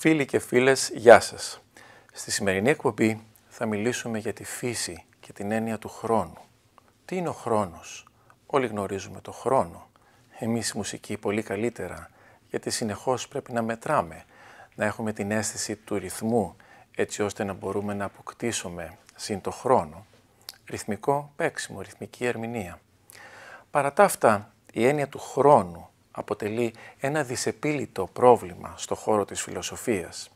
Φίλοι και φίλες, γεια σας. Στη σημερινή εκπομπή θα μιλήσουμε για τη φύση και την έννοια του χρόνου. Τι είναι ο χρόνος? Όλοι γνωρίζουμε το χρόνο. Εμείς οι μουσικοί πολύ καλύτερα, γιατί συνεχώς πρέπει να μετράμε, να έχουμε την αίσθηση του ρυθμού, έτσι ώστε να μπορούμε να αποκτήσουμε συν το χρόνο, ρυθμικό παίξιμο, ρυθμική ερμηνεία. Παρά τα αυτά, η έννοια του χρόνου αποτελεί ένα δυσεπίλητο πρόβλημα στο χώρο της φιλοσοφίας.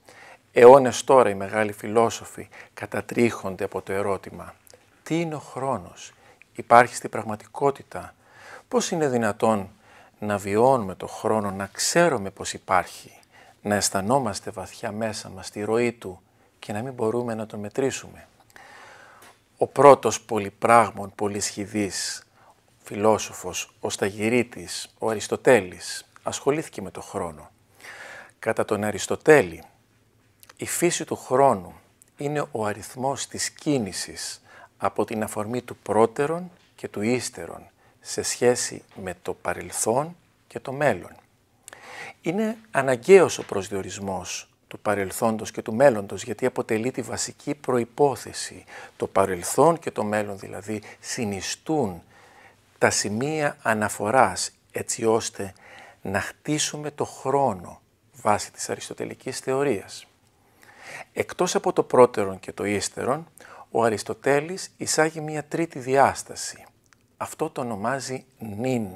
Αιώνες τώρα οι μεγάλοι φιλόσοφοι κατατρίχονται από το ερώτημα «Τι είναι ο χρόνος? Υπάρχει στην πραγματικότητα? Πώς είναι δυνατόν να βιώνουμε το χρόνο, να ξέρουμε πως υπάρχει, να αισθανόμαστε βαθιά μέσα μας τη ροή του και να μην μπορούμε να τον μετρήσουμε?» Ο πρώτος πολυπράγμων, πολυσχηδής φιλόσοφος, ο Σταγυρίτης, ο Αριστοτέλης, ασχολήθηκε με το χρόνο. Κατά τον Αριστοτέλη, η φύση του χρόνου είναι ο αριθμός της κίνησης από την αφορμή του πρώτερον και του ύστερον σε σχέση με το παρελθόν και το μέλλον. Είναι αναγκαίος ο προσδιορισμός του παρελθόντος και του μέλλοντος, γιατί αποτελεί τη βασική προϋπόθεση. Το παρελθόν και το μέλλον δηλαδή συνιστούν τα σημεία αναφοράς, έτσι ώστε να χτίσουμε το χρόνο βάσει της αριστοτελικής θεωρίας. Εκτός από το πρώτερον και το ύστερον, ο Αριστοτέλης εισάγει μια τρίτη διάσταση. Αυτό το ονομάζει νυν,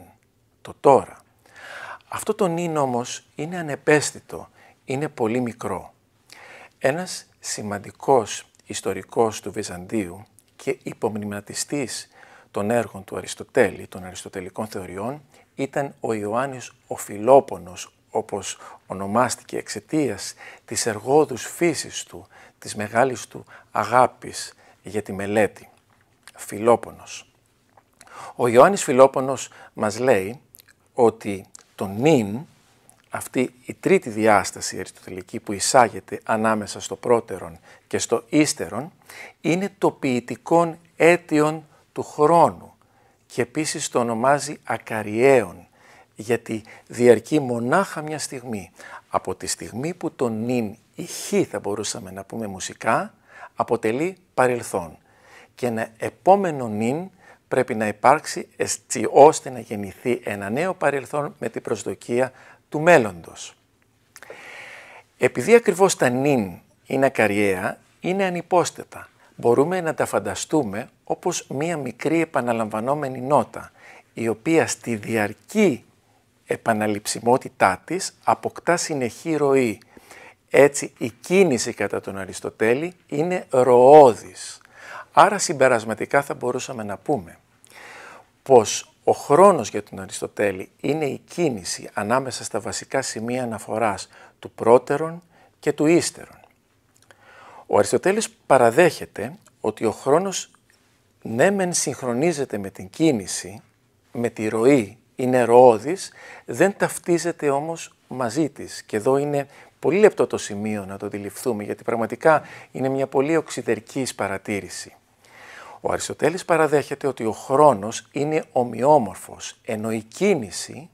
το τώρα. Αυτό το νυν όμως είναι ανεπαίσθητο, είναι πολύ μικρό. Ένας σημαντικός ιστορικός του Βυζαντίου και υπομνηματιστής των έργων του Αριστοτέλη, των αριστοτελικών θεωριών, ήταν ο Ιωάννης ο Φιλόπονος, όπως ονομάστηκε εξαιτίας της εργόδους φύσης του, της μεγάλης του αγάπης για τη μελέτη. Φιλόπονος. Ο Ιωάννης Φιλόπονος μας λέει ότι το νυν, αυτή η τρίτη διάσταση αριστοτελική που εισάγεται ανάμεσα στο πρώτερον και στο ύστερον, είναι το ποιητικόν αίτιον του χρόνου και επίσης το ονομάζει ακαριέων, γιατί διαρκεί μονάχα μια στιγμή. Από τη στιγμή που το νυν, η χ θα μπορούσαμε να πούμε μουσικά, αποτελεί παρελθόν και ένα επόμενο νυν πρέπει να υπάρξει έτσι ώστε να γεννηθεί ένα νέο παρελθόν με την προσδοκία του μέλλοντος. Επειδή ακριβώς τα νυν είναι ακαριαία, είναι ανυπόσθετα. Μπορούμε να τα φανταστούμε όπως μία μικρή επαναλαμβανόμενη νότα, η οποία στη διαρκή επαναληψιμότητά της αποκτά συνεχή ροή. Έτσι η κίνηση κατά τον Αριστοτέλη είναι ροώδης. Άρα συμπερασματικά θα μπορούσαμε να πούμε πως ο χρόνος για τον Αριστοτέλη είναι η κίνηση ανάμεσα στα βασικά σημεία αναφοράς του πρώτερον και του ύστερον. Ο Αριστοτέλης παραδέχεται ότι ο χρόνος ναι μεν συγχρονίζεται με την κίνηση, με τη ροή, είναι ροώδης, δεν ταυτίζεται όμως μαζί της. Και εδώ είναι πολύ λεπτό το σημείο να το αντιληφθούμε, γιατί πραγματικά είναι μια πολύ οξυδερκής παρατήρηση. Ο Αριστοτέλης παραδέχεται ότι ο χρόνος είναι ομοιόμορφος, ενώ η κίνηση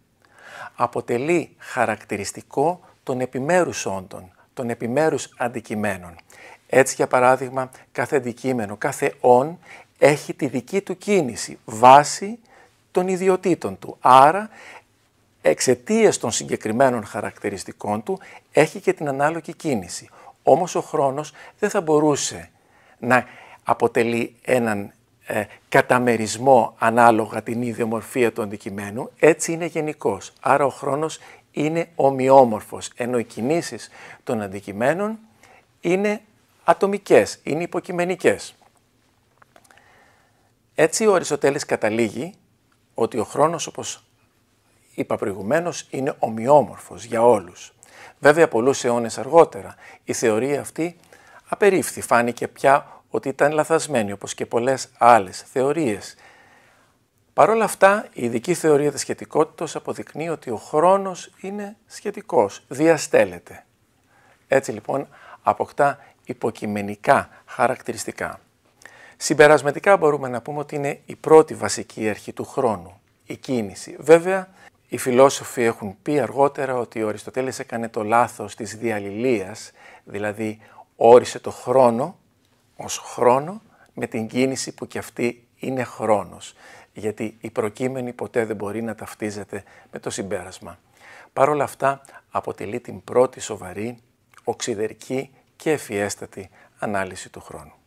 αποτελεί χαρακτηριστικό των επιμέρους όντων, των επιμέρους αντικειμένων. Έτσι, για παράδειγμα, κάθε αντικείμενο, κάθε όν έχει τη δική του κίνηση βάσει των ιδιωτήτων του. Άρα, εξαιτίας των συγκεκριμένων χαρακτηριστικών του, έχει και την ανάλογη κίνηση. Όμως ο χρόνος δεν θα μπορούσε να αποτελεί έναν καταμερισμό ανάλογα την ίδια μορφία του αντικειμένου, έτσι είναι γενικός. Άρα ο χρόνος είναι ομοιόμορφος, ενώ οι κινήσεις των αντικειμένων είναι ατομικές, είναι υποκειμενικές. Έτσι ο Αριστοτέλης καταλήγει ότι ο χρόνος, όπως είπα προηγουμένως, είναι ομοιόμορφος για όλους. Βέβαια, πολλούς αιώνες αργότερα η θεωρία αυτή απερίφθη, φάνηκε πια ότι ήταν λαθασμένη, όπως και πολλές άλλες θεωρίες. Παρ' όλα αυτά, η ειδική θεωρία της σχετικότητας αποδεικνύει ότι ο χρόνος είναι σχετικός, διαστέλλεται. Έτσι λοιπόν αποκτά υποκειμενικά χαρακτηριστικά. Συμπερασματικά μπορούμε να πούμε ότι είναι η πρώτη βασική αρχή του χρόνου, η κίνηση. Βέβαια, Οι φιλόσοφοι έχουν πει αργότερα ότι ο Αριστοτέλης έκανε το λάθος της διαλληλείας, δηλαδή όρισε το χρόνο ως χρόνο με την κίνηση που κι αυτή είναι χρόνος, γιατί η προκείμενη ποτέ δεν μπορεί να ταυτίζεται με το συμπέρασμα. Παρ' όλα αυτά αποτελεί την πρώτη σοβαρή, οξυδερκή και ευφιέστατη ανάλυση του χρόνου.